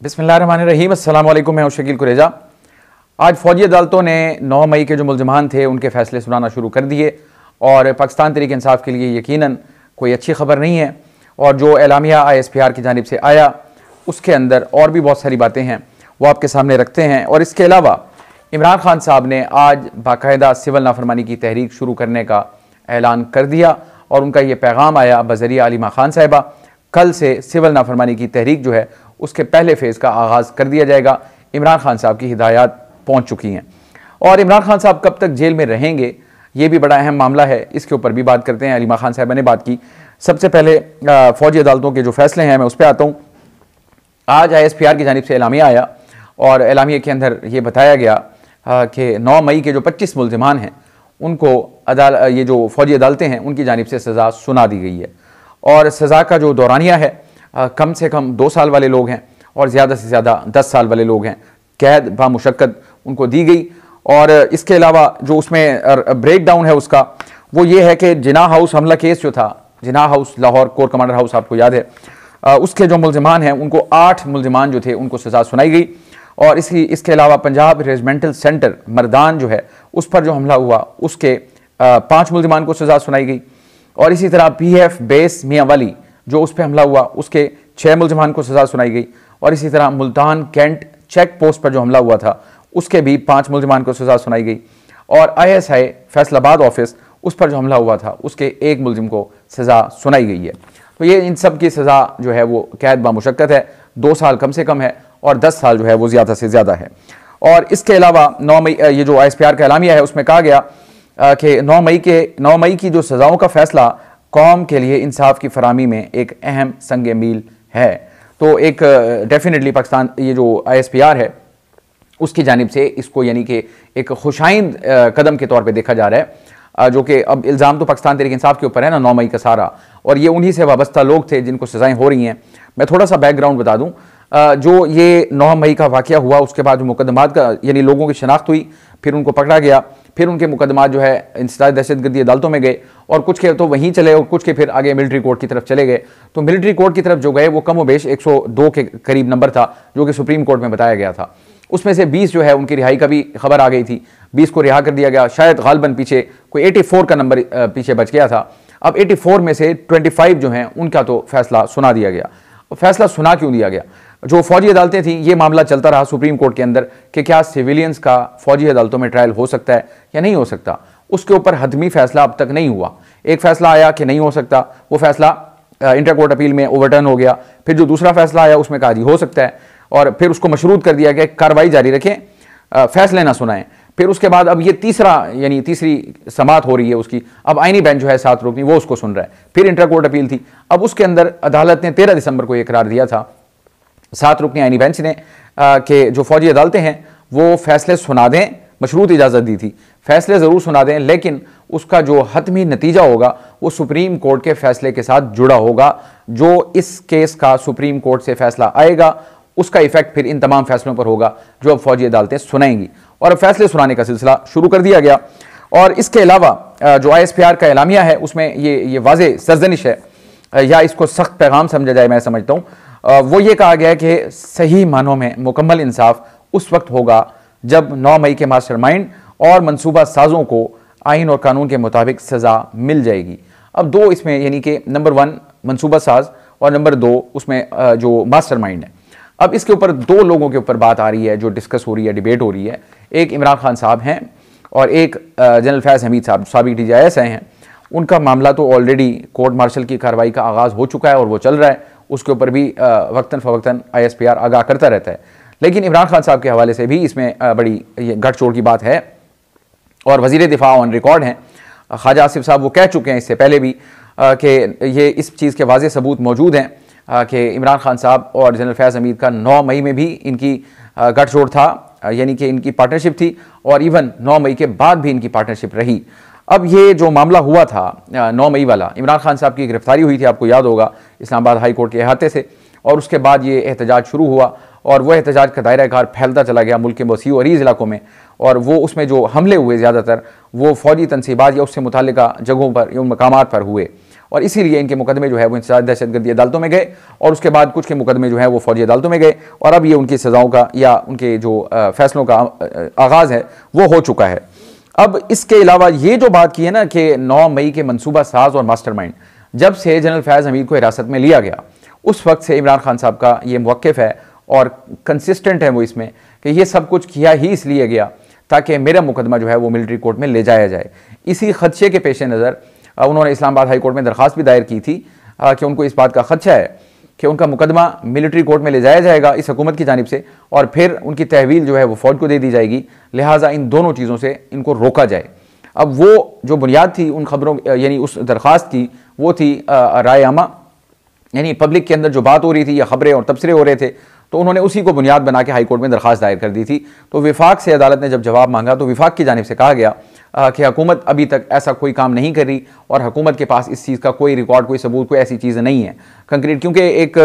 बिस्मिल्लाहिर्रहमानिर्रहीम। अस्सलाम वालेकुम। मैं हूं शकील कुरेजा। आज फ़ौजी अदालतों ने 9 मई के जो मुल्ज़िमान थे उनके फ़ैसले सुनाना शुरू कर दिए और पाकिस्तान तहरीक इंसाफ के लिए यकीनन कोई अच्छी खबर नहीं है। और जो एलामिया ISPR की जानिब से आया उसके अंदर और भी बहुत सारी बातें हैं, वो आपके सामने रखते हैं। और इसके अलावा इमरान खान साहब ने आज बाकायदा सिविल नाफरमानी की तहरीक शुरू करने का ऐलान कर दिया और उनका ये पैगाम आया बज़रिया आलिमा खान साहिबा, कल से सिविल नाफरमानी की तहरीक जो है उसके पहले फेज़ का आगाज़ कर दिया जाएगा। इमरान खान साहब की हिदायत पहुँच चुकी हैं और इमरान खान साहब कब तक जेल में रहेंगे ये भी बड़ा अहम मामला है, इसके ऊपर भी बात करते हैं। अलीमा खान साहबा ने बात की। सबसे पहले फ़ौजी अदालतों के जो फैसले हैं मैं उस पर आता हूँ। आज ISPR की जानिब से एलामिया आया और एलामिया के अंदर ये बताया गया कि 9 मई के जो 25 मुल्ज़िमान हैं उनको ये जो फ़ौजी अदालतें हैं उनकी जानिब से सज़ा सुना दी गई है और सज़ा का जो दौरानिया है कम से कम 2 साल वाले लोग हैं और ज़्यादा से ज़्यादा 10 साल वाले लोग हैं। कैद बामुशक्कत उनको दी गई। और इसके अलावा जो उसमें ब्रेक डाउन है उसका वो ये है कि जिना हाउस हमला केस जो था, Jinnah house Lahore corps commander house आपको याद है, उसके जो मुल्ज़िमान हैं उनको 8 मुल्ज़िमान जो थे उनको सज़ा सुनाई गई। और इसके अलावा पंजाब रेजिमेंटल सेंटर मर्दान जो है उस पर जो हमला हुआ उसके 5 मुल्ज़िमान को सज़ा सुनाई गई। और इसी तरह PF बेस मियाँ वाली जो उस पर हमला हुआ उसके 6 मुल्ज़िमान को सज़ा सुनाई गई। और इसी तरह मुल्तान कैंट चेक पोस्ट पर जो हमला हुआ था उसके भी 5 मुल्ज़िमान को सज़ा सुनाई गई। और ISI फैसलाबाद ऑफिस उस पर जो हमला हुआ था उसके 1 मुल्ज़िम को सज़ा सुनाई गई है। तो ये इन सब की सज़ा जो है वो कैद बामुशक्कत है, 2 साल कम से कम है और 10 साल जो है वो ज़्यादा से ज़्यादा है। और इसके अलावा 9 मई ये जो ISPR का एलामिया है उसमें कहा गया कि 9 मई की जो सज़ाओं का फ़ैसला कौम के लिए इंसाफ की फरामी में एक अहम संग मील है। तो एक डेफिनेटली पाकिस्तान ये जो ISPR है उसकी जानिब से इसको यानी कि एक खुशाइंद कदम के तौर पे देखा जा रहा है, जो कि अब इल्ज़ाम तो पाकिस्तान तहरीक इंसाफ के ऊपर है ना 9 मई का सारा, और ये उन्हीं से वाबस्ता लोग थे जिनको सज़ाएं हो रही हैं। मैं थोड़ा सा बैकग्राउंड बता दूं। जो ये 9 मई का वाक़या हुआ उसके बाद जो मुकदमात का यानी लोगों की शनाख्त हुई, फिर उनको पकड़ा गया, फिर उनके मुकदमात जो है इंसदाद दहशतगर्दी अदालतों में गए और कुछ के तो वहीं चले और कुछ के फिर आगे मिलिट्री कोर्ट की तरफ चले गए। तो मिलिट्री कोर्ट की तरफ जो गए वो कम व बेश 102 के करीब नंबर था जो कि सुप्रीम कोर्ट में बताया गया था। उसमें से 20 जो है उनकी रिहाई का भी खबर आ गई थी, 20 को रिहा कर दिया गया। शायद गालबन पीछे कोई 84 का नंबर पीछे बच गया था। अब 84 में से 25 जो हैं उनका तो फैसला सुना दिया गया। फैसला सुना क्यों दिया गया? जो फौजी अदालतें थी ये मामला चलता रहा सुप्रीम कोर्ट के अंदर कि क्या सिविलियंस का फौजी अदालतों में ट्रायल हो सकता है या नहीं हो सकता। उसके ऊपर हतमी फैसला अब तक नहीं हुआ। एक फैसला आया कि नहीं हो सकता, वो फैसला इंटर कोर्ट अपील में ओवरटर्न हो गया। फिर जो दूसरा फैसला आया उसमें कहा जी हो सकता है और फिर उसको मशरूत कर दिया गया कार्रवाई जारी रखें, फैसले ना सुनाएं। फिर उसके बाद अब ये तीसरी समात हो रही है उसकी। अब आईनी बेंच जो है 7 रुकनी वो उसको सुन रहा है। फिर इंटर कोर्ट अपील थी। अब उसके अंदर अदालत ने 13 दिसंबर को ये करार दिया था 7 रुकनी आईनी बेंच ने कि जो फौजी अदालतें हैं वो फैसले सुना दें, मशरूत इजाज़त दी थी, फैसले ज़रूर सुना दें, लेकिन उसका जो हतमी नतीजा होगा वो सुप्रीम कोर्ट के फैसले के साथ जुड़ा होगा। जो इस केस का सुप्रीम कोर्ट से फैसला आएगा उसका इफेक्ट फिर इन तमाम फैसलों पर होगा जो अब फौजी अदालतें सुनाएंगी। और अब फैसले सुनाने का सिलसिला शुरू कर दिया गया। और इसके अलावा जो ISPR का एलामिया है उसमें ये वाज़े सरजनिश है या इसको सख्त पैगाम समझा जाए, मैं समझता हूँ। वो ये कहा गया है कि सही मानों में मुकम्मल इंसाफ उस वक्त होगा जब 9 मई के मास्टरमाइंड और मनसूबा साजों को आइन और कानून के मुताबिक सज़ा मिल जाएगी। अब 2 इसमें यानी कि नंबर 1 मनसूबा साज और नंबर 2 उसमें जो मास्टरमाइंड है। अब इसके ऊपर 2 लोगों के ऊपर बात आ रही है जो डिस्कस हो रही है, डिबेट हो रही है। एक इमरान खान साहब हैं और एक जनरल फैज़ हमीद साहब साबिक DGIS हैं। उनका मामला तो ऑलरेडी कोर्ट मार्शल की कार्रवाई का आगाज़ हो चुका है और वो चल रहा है, उसके ऊपर भी वक्तन फ़वक्तन ISPR आगाह करता रहता है। लेकिन इमरान खान साहब के हवाले से भी इसमें बड़ी गठजोड़ की बात है और वज़ीर दिफा ऑन रिकॉर्ड हैं ख्वाजा आसिफ साहब, वो कह चुके हैं इससे पहले भी कि ये इस चीज़ के वाज़े सबूत मौजूद हैं कि इमरान खान साहब और जनरल फैज़ हमीद का 9 मई में भी इनकी गठजोड़ था, यानी कि इनकी पार्टनरशिप थी और इवन 9 मई के बाद भी इनकी पार्टनरशिप रही। अब ये जो मामला हुआ था 9 मई वाला, इमरान खान साहब की गिरफ्तारी हुई थी, आपको याद होगा, इस्लामाबाद हाई कोर्ट के अहाते से, और उसके बाद ये एहतजाज शुरू हुआ और वह एहतजाज का दायरा कार फैलता चला गया मुल्क के वसी और अरीज़ इलाकों में। और वो उसमें जो हमले हुए ज़्यादातर वो फ़ौजी तनसीबात या उससे मुताल्लिका जगहों पर या मकामात पर हुए और इसीलिए इनके मुकदमे जो है वो इंसदाद दहशतगर्दी अदालतों में गए और उसके बाद कुछ के मुकदमे जो है वो फौजी अदालतों में गए और अब ये उनकी सज़ाओं का या उनके जो फैसलों का आगाज़ है वो हो चुका है। अब इसके अलावा ये जो बात की है ना कि 9 मई के मनसूबा साज और मास्टरमाइंड जब से जनरल फैज़ हमीद को हिरासत में लिया गया उस वक्त से इमरान खान साहब का ये मौक़िफ़ है और कंसिस्टेंट है वो इसमें कि ये सब कुछ किया ही इसलिए गया ताकि मेरा मुकदमा जो है वो मिलिट्री कोर्ट में ले जाया जाए। इसी खदशे के पेश नज़र उन्होंने इस्लामाबाद हाई कोर्ट में दरख्वास्त भी दायर की थी कि उनको इस बात का खदशा है कि उनका मुकदमा मिलिट्री कोर्ट में ले जाया जाएगा इस हुकूमत की जानिब से और फिर उनकी तहवील जो है वो फ़ौज को दे दी जाएगी, लिहाजा इन दोनों चीज़ों से इनको रोका जाए। अब वो जो बुनियाद थी उन खबरों यानी उस दरख्वास्त की वो थी राय आमा, यानी पब्लिक के अंदर जो बात हो रही थी या खबरें और तबसरे हो रहे थे तो उन्होंने उसी को बुनियाद बना के हाई कोर्ट में दरख्वास्त दायर कर दी थी। तो विफाक से अदालत ने जब जवाब मांगा तो विफाक की जानिब से कहा गया कि हुकूमत अभी तक ऐसा कोई काम नहीं कर रही और हुकूमत के पास इस चीज़ का कोई रिकॉर्ड, कोई सबूत, कोई ऐसी चीज़ नहीं है कंक्रीट, क्योंकि एक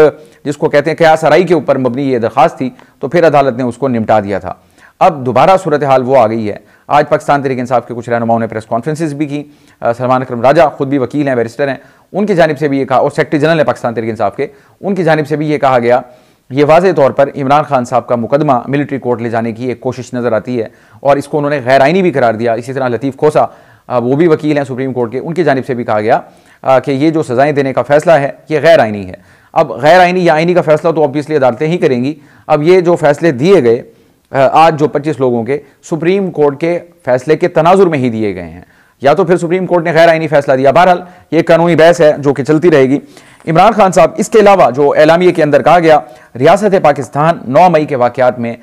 जिसको कहते हैं क़यास आराई के ऊपर मबनी ये दरख्वास्त थी तो फिर अदालत ने उसको निपटा दिया था। अब दोबारा सूरत हाल वो आ गई है। आज पाकिस्तान तहरीक इंसाफ के कुछ रहनुमाओं ने प्रेस कॉन्फ्रेंसेस भी की, सलमान अकरम राजा खुद भी वकील हैं, बैरिस्टर हैं, उनकी जानिब से भी ये कहा और सेक्रेटरी जनरल है पाकिस्तान तहरीक इंसाफ के, उनकी जानिब से भी ये कहा गया ये वाज़े तौर पर इमरान खान साहब का मुकदमा मिलिट्री कोर्ट ले जाने की एक कोशिश नज़र आती है और इसको उन्होंने गैर आइनी भी करार दिया। इसी तरह लतीफ़ खोसा वो भी वकील हैं सुप्रीम कोर्ट के, उनकी जानिब से भी कहा गया कि ये जो सज़ाएँ देने का फैसला है ये गैर आइनी है। अब गैर आइनी या आइनी का फैसला तो ऑब्वियसली अदालतें ही करेंगी। अब ये जो फैसले दिए गए आज जो 25 लोगों के सुप्रीम कोर्ट के फैसले के तनाजुर में ही दिए गए हैं, या तो फिर सुप्रीम कोर्ट ने गैर आइनी फैसला दिया। बहरहाल ये कानूनी बहस है जो कि चलती रहेगी। इमरान खान साहब इसके अलावा जो एलामिये के अंदर कहा गया रियासत पाकिस्तान 9 मई के वाक़यात में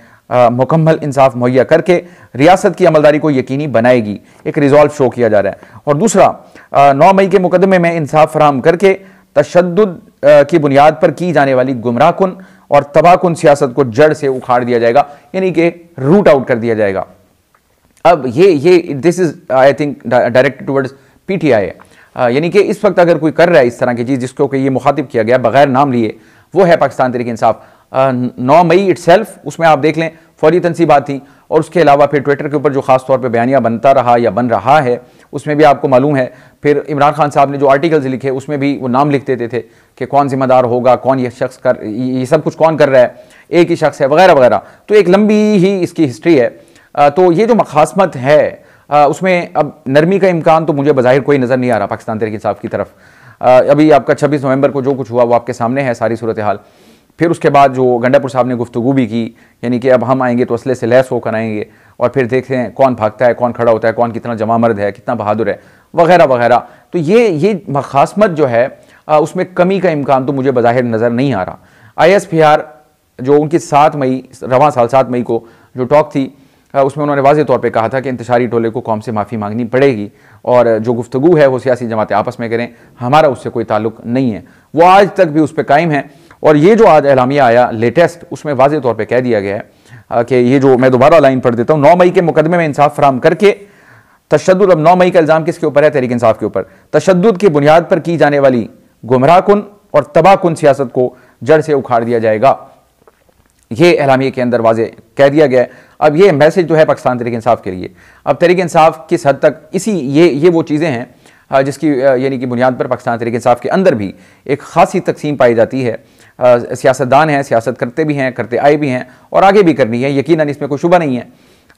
मुकम्मल इंसाफ मुहैया करके रियासत की अमलदारी को यकीनी बनाएगी, एक रिजॉल्व शो किया जा रहा है। और दूसरा 9 मई के मुकदमे में इंसाफ फराहम करके तशद्दुद की बुनियाद पर की जाने वाली गुमराहकुन और तबाहकुन सियासत को जड़ से उखाड़ दिया जाएगा, यानी कि रूट आउट कर दिया जाएगा। अब ये this is I think directed towards PTI, यानी कि इस वक्त अगर कोई कर रहा है इस तरह की चीज़ जिसको कि ये मुखातिब किया गया बगैर नाम लिए, वो है पाकिस्तान तहरीक इंसाफ। 9 मई इटसेल्फ उसमें आप देख लें फौरी तनसीबात थी और उसके अलावा फिर ट्विटर के ऊपर जो खास तौर पे बयानिया बनता रहा या बन रहा है उसमें भी आपको मालूम है। फिर इमरान खान साहब ने जो आर्टिकल्स लिखे उसमें भी वो नाम लिख देते थे कि कौन जिम्मेदार होगा, कौन ये शख्स कर ये सब कुछ कौन कर रहा है, एक ही शख्स है वगैरह वगैरह। तो एक लंबी ही इसकी हिस्ट्री है। तो ये जो मखासमत है उसमें अब नरमी का इम्कान तो मुझे बज़ाहिर कोई नज़र नहीं आ रहा पाकिस्तान तहरीक इंसाफ की तरफ। अभी आपका 26 नवंबर को जो कुछ हुआ वो आपके सामने है सारी सूरत हाल। फिर उसके बाद जो गंडापुर साहब ने गुफ्तगू भी की, यानी कि अब हम आएंगे तो असले से लैस होकर आएंगे और फिर देखते हैं कौन भागता है, कौन खड़ा होता है, कौन कितना जमा मर्द है, कितना बहादुर है वगैरह वगैरह। तो ये मखासमत जो है उसमें कमी का इम्कान तो मुझे बज़ाहिर नज़र नहीं आ रहा। ISPR जो उनकी 7 मई रवां साल 7 मई को जो टॉक थी उसमें उन्होंने वाज़े तौर पे कहा था कि इंतशारी टोले को कौम से माफ़ी मांगनी पड़ेगी और जो गुफ्तगू है वो सियासी जमातें आपस में करें, हमारा उससे कोई ताल्लुक नहीं है। वो आज तक भी उस पर कायम है। और ये जो आज एलामिया आया लेटेस्ट उसमें वाज़े तौर पे कह दिया गया है कि ये जो मैं दोबारा लाइन पढ़ देता हूँ, 9 मई के मुकदमे में इंसाफ फराहम करके तशद्दुद, अब 9 मई का इल्ज़ाम किसके ऊपर है? तहरीक इंसाफ के ऊपर। तशद्दुद की बुनियाद पर की जाने वाली गुमराहकुन और तबाहकुन सियासत को जड़ से उखाड़ दिया जाएगा, ये एलामिये के अंदर वाज़े कह दिया गया है। अब ये मैसेज जो है पाकिस्तान तहरीक इंसाफ के लिए, अब तहरीक इंसाफ किस हद तक इसी ये वो चीज़ें हैं जिसकी यानी कि बुनियाद पर पाकिस्तान तहरीक इंसाफ के अंदर भी एक खासी तकसीम पाई जाती है। सियासतदान हैं, सियासत करते भी हैं, करते आए भी हैं और आगे भी करनी है, यकीनन इसमें कोई शुबा नहीं है।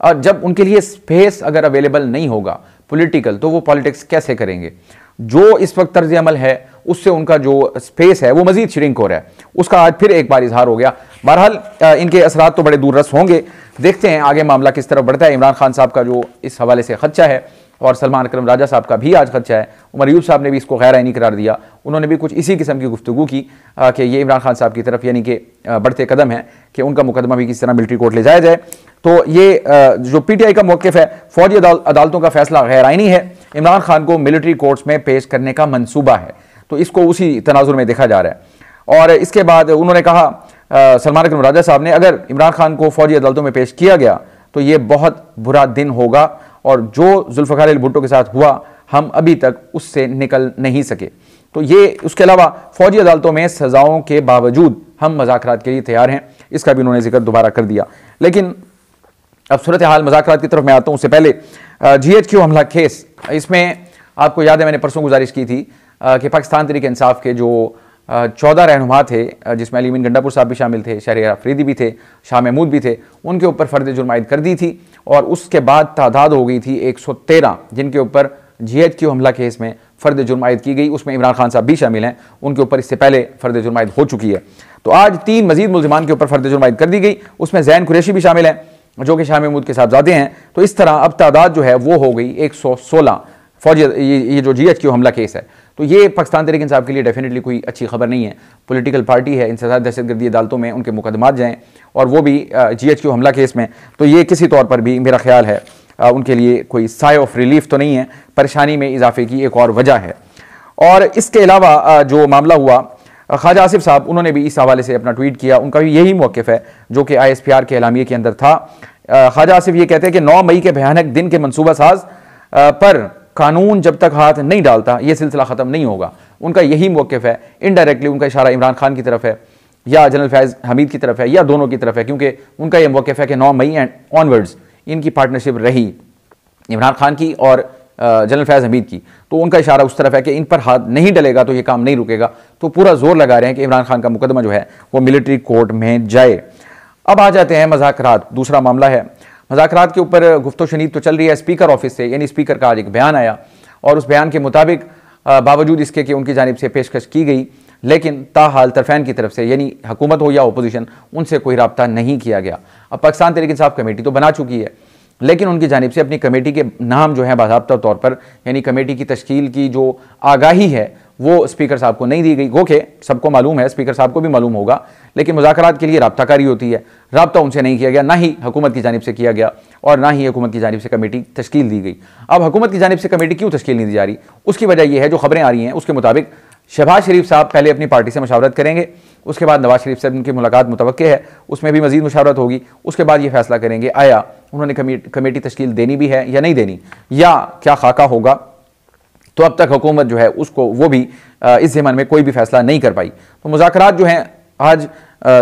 और जब उनके लिए स्पेस अगर अवेलेबल नहीं होगा पॉलिटिकल, तो वो पॉलिटिक्स कैसे करेंगे? जो इस वक्त तर्ज अमल है उससे उनका जो स्पेस है वो मजीद श्रिंक हो रहा है, उसका आज फिर एक बार इजहार हो गया। बहरहाल इनके असरात तो बड़े दूर रस होंगे, देखते हैं आगे मामला किस तरफ बढ़ता है। इमरान खान साहब का जो इस हवाले से खदशा है और सलमान अकरम राजा साहब का भी आज खदशा है, उमर यूब साहब ने भी इसको गैर आइनी करार दिया, उन्होंने भी कुछ इसी किस्म की गुफ्तगू की कि ये इमरान खान साहब की तरफ यानी कि बढ़ते कदम है कि उनका मुकदमा भी किस तरह मिलिट्री कोर्ट ले जाया जाए। तो ये जो PTI का मौक़िफ़ है, फौजी अदालतों का फैसला गैर आइनी है, इमरान खान को मिलिट्री कोर्ट्स में पेश करने का मंसूबा है, तो इसको उसी तनाजुर में देखा जा रहा है। और इसके बाद उन्होंने कहा सलमान अकरम राजा साहब ने, अगर इमरान खान को फौजी अदालतों में पेश किया गया तो ये बहुत बुरा दिन होगा और जो जुल्फ़िकार अली भुट्टो के साथ हुआ हम अभी तक उससे निकल नहीं सके। तो ये उसके अलावा फौजी अदालतों में सज़ाओं के बावजूद हम मज़ाकरात के लिए तैयार हैं, इसका भी उन्होंने जिक्र दोबारा कर दिया। लेकिन अब सूरत हाल मज़ाकरात की तरफ मैं आता हूँ। उससे पहले GHQ हमला केस, इसमें आपको याद है मैंने परसों गुजारिश की थी कि पाकिस्तान तहरीक इंसाफ के जो 14 रहनुमा थे, जिसमें अली अमीन गंडापुर साहब भी शामिल थे, शहरियार अफरीदी भी थे, शाह महमूद भी थे, उनके ऊपर फ़र्द जुर्म आयद कर दी थी और उसके बाद तादाद हो गई थी 113 जिनके ऊपर GHQ हमला केस में फ़र्द जुर्म आयद की गई। उसमें इमरान खान साहब भी शामिल हैं, उनके ऊपर इससे पहले फ़र्द जुर्म आयद हो चुकी है। तो आज 3 मजीद मुल्ज़िमान के ऊपर फ़र्द जुर्म आयद कर दी गई। उसमें ज़ैन कुरैशी भी शामिल हैं जो कि शाह महमूद के साहबजादे हैं। तो इस तरह अब तादाद जो है वो हो गई 116 फौजी। ये जो GHQ हमला केस है, तो ये पाकिस्तान तहरीक इंसाफ के लिए डेफिनेटली कोई अच्छी खबर नहीं है। पॉलिटिकल पार्टी है, इंसदाद दहशतगर्दी अदालतों में उनके मुकदमात जाएँ और वो भी GHQ हमला केस में, तो ये किसी तौर पर भी मेरा ख्याल है उनके लिए कोई साय ऑफ रिलीफ तो नहीं है, परेशानी में इजाफे की एक और वजह है। और इसके अलावा जो मामला हुआ, ख्वाजा आसिफ साहब उन्होंने भी इस हवाले से अपना ट्वीट किया। उनका भी यही मौक़िफ़ है जो कि ISPR के एलामिये के अंदर था। ख्वाजा आसिफ ये कहते हैं कि 9 मई के भयानक दिन के मनसूबा साज पर कानून जब तक हाथ नहीं डालता ये सिलसिला ख़त्म नहीं होगा। उनका यही मौक़िफ़ है। इनडायरेक्टली उनका इशारा इमरान खान की तरफ है या जनरल फैज़ हमीद की तरफ है या दोनों की तरफ है, क्योंकि उनका यह मौक़िफ़ है कि 9 मई एंड ऑनवर्ड्स इनकी पार्टनरशिप रही इमरान खान की और जनरल फैज़ हमीद की। तो उनका इशारा उस तरफ है कि इन पर हाथ नहीं डलेगा तो ये काम नहीं रुकेगा। तो पूरा जोर लगा रहे हैं कि इमरान खान का मुकदमा जो है वो मिलिट्री कोर्ट में जाए। अब आ जाते हैं मज़ाकरात। दूसरा मामला है मज़ाकरात के ऊपर गुफ्तो शनीद तो चल रही है स्पीकर ऑफिस से, यानी स्पीकर का आज एक बयान आया और उस बयान के मुताबिक बावजूद इसके कि उनकी जानिब से पेशकश की गई, लेकिन ताहाल तरफ़ैन की तरफ से यानी हुकूमत हो या अपोजिशन उनसे कोई रब्ता नहीं किया गया। अब पाकिस्तान तहरीक इंसाफ कमेटी तो बना चुकी है, लेकिन उनकी जानिब से अपनी कमेटी के नाम जो है बाज़ाब्ता तौर पर, यानी कमेटी की तश्कील की जो आगाही है वो स्पीकर साहब को नहीं दी गई। गो के सबको मालूम है, स्पीकर साहब को भी मालूम होगा, लेकिन मुज़ाकरात के लिए रब्ताकारी होती है, रब्ता उनसे नहीं किया गया, ना ही हुकूमत की जानिब से किया गया और ना ही हुकूमत की जानिब से कमेटी तश्कील दी गई। अब हुकूमत की जानिब से कमेटी क्यों तश्कील नहीं दी जा रही, उसकी वजह यह है, जो खबरें आ रही हैं उसके मुताबिक शहबाज शरीफ साहब पहले अपनी पार्टी से मशावरत करेंगे, उसके बाद नवाज शरीफ से उनकी मुलाकात मुतवक्के है, उसमें भी मजीद मुशावरत होगी, उसके बाद ये फैसला करेंगे आया उन्होंने कमेटी तश्कील देनी भी है या नहीं देनी, या क्या खाका होगा। तो अब तक हुकूमत जो है उसको वो भी इस ज़माने में कोई भी फैसला नहीं कर पाई। तो मुज़ाकरात जो हैं आज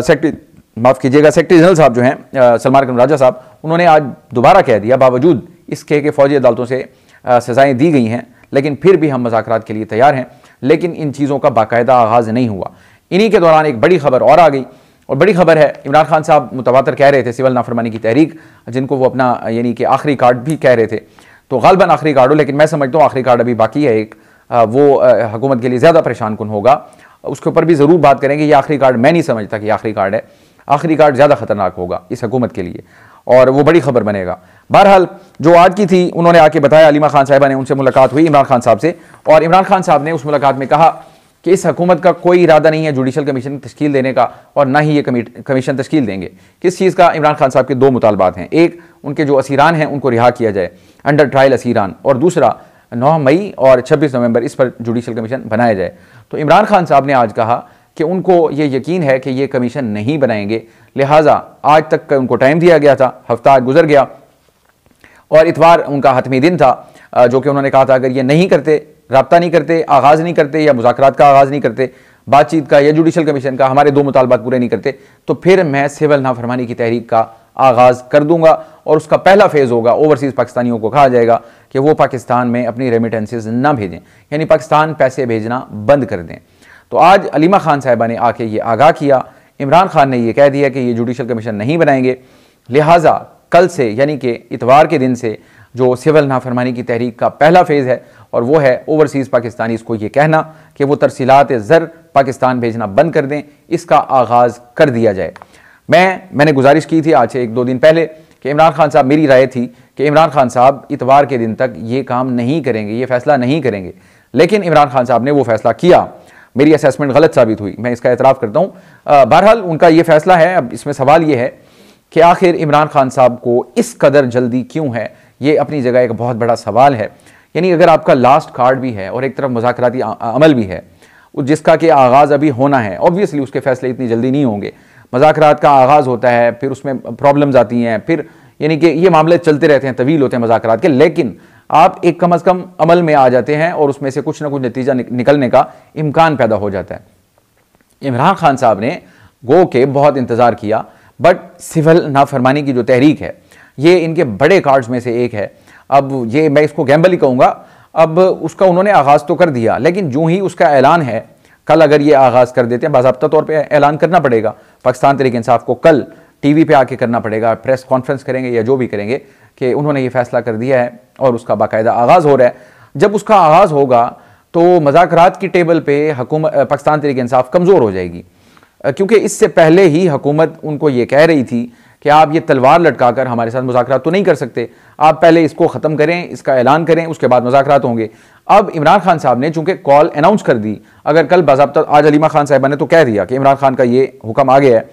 सेक्रेटरी जनरल साहब जो हैं सलमान अकरम राजा साहब, उन्होंने आज दोबारा कह दिया बावजूद इसके कि फ़ौजी अदालतों से सज़ाएँ दी गई हैं, लेकिन फिर भी हम मुज़ाकरात के लिए तैयार हैं, लेकिन इन चीज़ों का बाकायदा आगाज़ नहीं हुआ। इन्हीं के दौरान एक बड़ी खबर और आ गई, और बड़ी खबर है इमरान खान साहब मुतवातर कह रहे थे सिविल नाफरमानी की तहरीक, जिनको वो अपना यानी कि आखिरी कार्ड भी कह रहे थे, तो गालबन आखिरी कार्ड हो, लेकिन मैं समझता हूँ आखिरी कार्ड अभी बाकी है एक, वो हुकूमत के लिए ज़्यादा परेशान कुन होगा, उसके ऊपर भी ज़रूर बात करेंगे। ये आखिरी कार्ड मैं नहीं समझता कि आखिरी कार्ड है, आखिरी कार्ड ज़्यादा ख़तरनाक होगा इस हुकूमत के लिए और वो बड़ी खबर बनेगा। बहरहाल जो आज की थी, उन्होंने आके बताया, अलीमा खान साहिबा ने, उनसे मुलाकात हुई इमरान खान साहब से, और इमरान खान साहब ने उस मुलाकात में कहा कि इस हुकूमत का कोई इरादा नहीं है जुडिशल कमीशन तश्कील देने का और ना ही ये कमीशन तश्कील देंगे। किस चीज़ का? इमरान खान साहब के 2 मुतालबात हैं, एक उनके जो असीरान हैं उनको रिहा किया जाए, अंडर ट्रायल असीरान, और दूसरा 9 मई और 26 नवंबर इस पर जुडिशल कमीशन बनाया जाए। तो इमरान खान साहब ने आज कहा कि उनको ये यकीन है कि ये कमीशन नहीं बनाएंगे, लिहाजा आज तक का उनको टाइम दिया गया था, हफ्ता आज गुजर गया और इतवार उनका हतमी दिन था, जो कि उन्होंने कहा था अगर ये नहीं करते, रब्ता नहीं करते, आगाज़ नहीं करते या मुज़ाकरात का आगाज़ नहीं करते, बातचीत का या जुडिशल कमीशन का, हमारे 2 मुतालबात पूरे नहीं करते, तो फिर मैं सिविल नाफरमानी की तहरीक का आगाज़ कर दूंगा और उसका पहला फेज़ होगा, ओवरसीज़ पाकिस्तानियों को कहा जाएगा कि वो पाकिस्तान में अपनी रेमिटेंसेज ना भेजें, यानी पाकिस्तान पैसे भेजना बंद कर दें। तो आज अलीमा खान साहिबा ने आके ये आगाह किया, इमरान खान ने यह कह दिया कि ये जुडिशल कमीशन नहीं बनाएंगे, लिहाजा कल से यानी कि इतवार के दिन से जो सिविल नाफरमानी की तहरीक का पहला फेज़ है, और वो है ओवरसीज़ पाकिस्तानीज़ को ये कहना कि वो तरसीलात ज़र पाकिस्तान भेजना बंद कर दें, इसका आगाज़ कर दिया जाए। मैंने गुजारिश की थी आज से 1-2 दिन पहले कि इमरान खान साहब, मेरी राय थी कि इमरान खान साहब इतवार के दिन तक ये काम नहीं करेंगे, ये फ़ैसला नहीं करेंगे, लेकिन इमरान खान साहब ने वो फ़ैसला किया। मेरी असेसमेंट गलत साबित हुई, मैं इसका एतराफ़ करता हूँ। बहरहाल उनका ये फ़ैसला है। अब इसमें सवाल ये है कि आखिर इमरान खान साहब को इस कदर जल्दी क्यों है, ये अपनी जगह एक बहुत बड़ा सवाल है। यानी अगर आपका लास्ट कार्ड भी है और एक तरफ मुज़ाकराती अमल भी है जिसका कि आगाज़ अभी होना है, ऑब्वियसली उसके फ़ैसले इतनी जल्दी नहीं होंगे। मुज़ाकरात का आगाज़ होता है, फिर उसमें प्रॉब्लम्स आती हैं, फिर यानी कि ये मामले चलते रहते हैं, तवील होते हैं मुज़ाकरात के, लेकिन आप एक कम अज़ कम अमल में आ जाते हैं और उसमें से कुछ ना कुछ नतीजा निकलने का इम्कान पैदा हो जाता है। इमरान खान साहब ने गो के बहुत इंतज़ार किया, बट सिविल नाफरमानी की जो तहरीक है ये इनके बड़े कार्ड्स में से एक है। अब ये मैं इसको गैम्बल ही कहूँगा, अब उसका उन्होंने आगाज़ तो कर दिया, लेकिन जो ही उसका ऐलान है, कल अगर ये आगाज़ कर देते हैं, बाज़ाब्ता तौर पे ऐलान करना पड़ेगा पाकिस्तान तहरीक इंसाफ को, कल टीवी पे आके करना पड़ेगा, प्रेस कॉन्फ्रेंस करेंगे या जो भी करेंगे कि उन्होंने ये फैसला कर दिया है और उसका बाकायदा आगाज़ हो रहा है। जब उसका आगाज़ होगा तो मज़ाकरात की टेबल पे पाकिस्तान तहरीक इंसाफ कमज़ोर हो जाएगी, क्योंकि इससे पहले ही हुकूमत उनको ये कह रही थी कि आप ये तलवार लटकाकर हमारे साथ मुज़ाकरात तो नहीं कर सकते, आप पहले इसको ख़त्म करें, इसका ऐलान करें, उसके बाद मुज़ाकरात होंगे। अब इमरान खान साहब ने चूंकि कॉल अनाउंस कर दी, अगर कल बाज़ाब्ता आज अलीमा खान साहिबा ने तो कह दिया कि इमरान खान का ये हुक्म आ गया है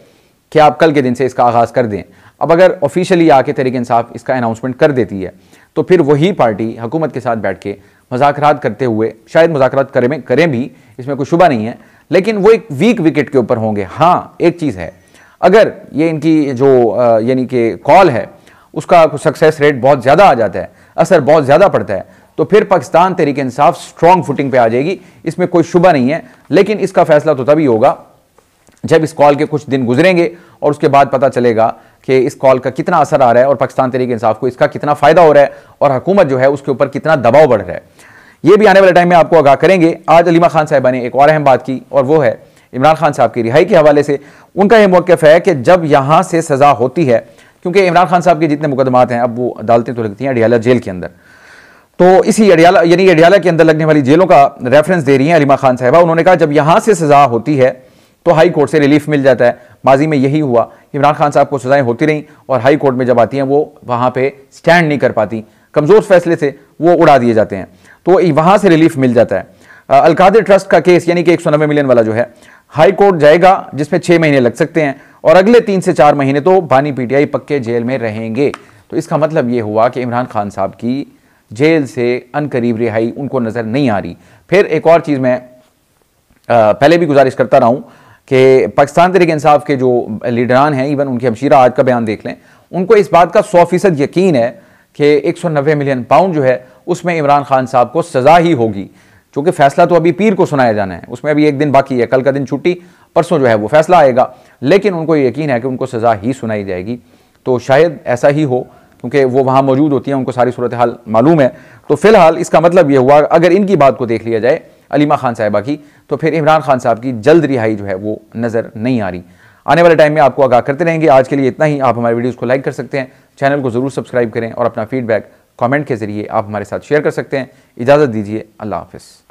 कि आप कल के दिन से इसका आगाज़ कर दें। अब अगर ऑफिशियली आके तहरीक इंसाफ इसका अनाउंसमेंट कर देती है तो फिर वही पार्टी हुकूमत के साथ बैठ के मुज़ाकरात करते हुए, शायद मुज़ाकरात करें भी, इसमें कोई शुबा नहीं है, लेकिन वो एक वीक विकेट के ऊपर होंगे। हाँ, एक चीज़ है, अगर ये इनकी जो यानी कि कॉल है उसका सक्सेस रेट बहुत ज़्यादा आ जाता है, असर बहुत ज़्यादा पड़ता है, तो फिर पाकिस्तान तहरीक इंसाफ स्ट्रॉन्ग फुटिंग पे आ जाएगी, इसमें कोई शुबा नहीं है। लेकिन इसका फैसला तो तभी होगा जब इस कॉल के कुछ दिन गुजरेंगे और उसके बाद पता चलेगा कि इस कॉल का कितना असर आ रहा है और पाकिस्तान तहरीक इंसाफ को इसका कितना फ़ायदा हो रहा है और हुकूमत जो है उसके ऊपर कितना दबाव बढ़ रहा है। ये भी आने वाले टाइम में आपको आगाह करेंगे। आज अलीमा खान साहिबा ने एक और अहम बात की, और वो है इमरान खान साहब की रिहाई के हवाले से। उनका यह मौक़िफ़ है कि जब यहाँ से सज़ा होती है, क्योंकि इमरान खान साहब के जितने मुकदमात हैं अब वो अदालतें तो लगती हैं अडियाला जेल के अंदर, तो इसी अडियाला यानी अडियाला के अंदर लगने वाली जेलों का रेफरेंस दे रही हैं अलीमा खान साहिबा। उन्होंने कहा जब यहाँ से सज़ा होती है तो हाई कोर्ट से रिलीफ मिल जाता है। माजी में यही हुआ, इमरान खान साहब को सज़ाएं होती रहीं और हाई कोर्ट में जब आती हैं वो वहाँ पे स्टैंड नहीं कर पाती, कमज़ोर फैसले से वो उड़ा दिए जाते हैं, तो वहाँ से रिलीफ मिल जाता है। अलकादिर ट्रस्ट का केस यानी कि 190 मिलियन वाला जो है हाई कोर्ट जाएगा, जिसमें 6 महीने लग सकते हैं और अगले 3 से 4 महीने तो बानी पीटीआई पक्के जेल में रहेंगे। तो इसका मतलब ये हुआ कि इमरान खान साहब की जेल से अनकरीब रिहाई उनको नज़र नहीं आ रही। फिर एक और चीज़ मैं पहले भी गुजारिश करता रहा हूँ कि पाकिस्तान तहरीक इंसाफ के जो लीडरान हैं, इवन उनकी हमशीरा आज का बयान देख लें, उनको इस बात का 100% यकीन है कि 190 मिलियन पाउंड जो है उसमें इमरान खान साहब को सज़ा ही होगी, क्योंकि फैसला तो अभी पीर को सुनाया जाना है, उसमें अभी एक दिन बाकी है, कल का दिन छुट्टी, परसों जो है वो फैसला आएगा, लेकिन उनको यकीन है कि उनको सज़ा ही सुनाई जाएगी। तो शायद ऐसा ही हो, क्योंकि वो वहाँ मौजूद होती हैं, उनको सारी सूरत हाल मालूम है। तो फिलहाल इसका मतलब ये हुआ, अगर इनकी बात को देख लिया जाए अलीमा खान साहिबा की, तो फिर इमरान खान साहब की जल्द रिहाई जो है वो नज़र नहीं आ रही। आने वाले टाइम में आपको आगाह करते रहेंगे। आज के लिए इतना ही। आप हमारे वीडियोज़ को लाइक कर सकते हैं, चैनल को ज़रूर सब्सक्राइब करें और अपना फीडबैक कमेंट के ज़रिए आप हमारे साथ शेयर कर सकते हैं। इजाज़त दीजिए, अल्लाह हाफ़िज़।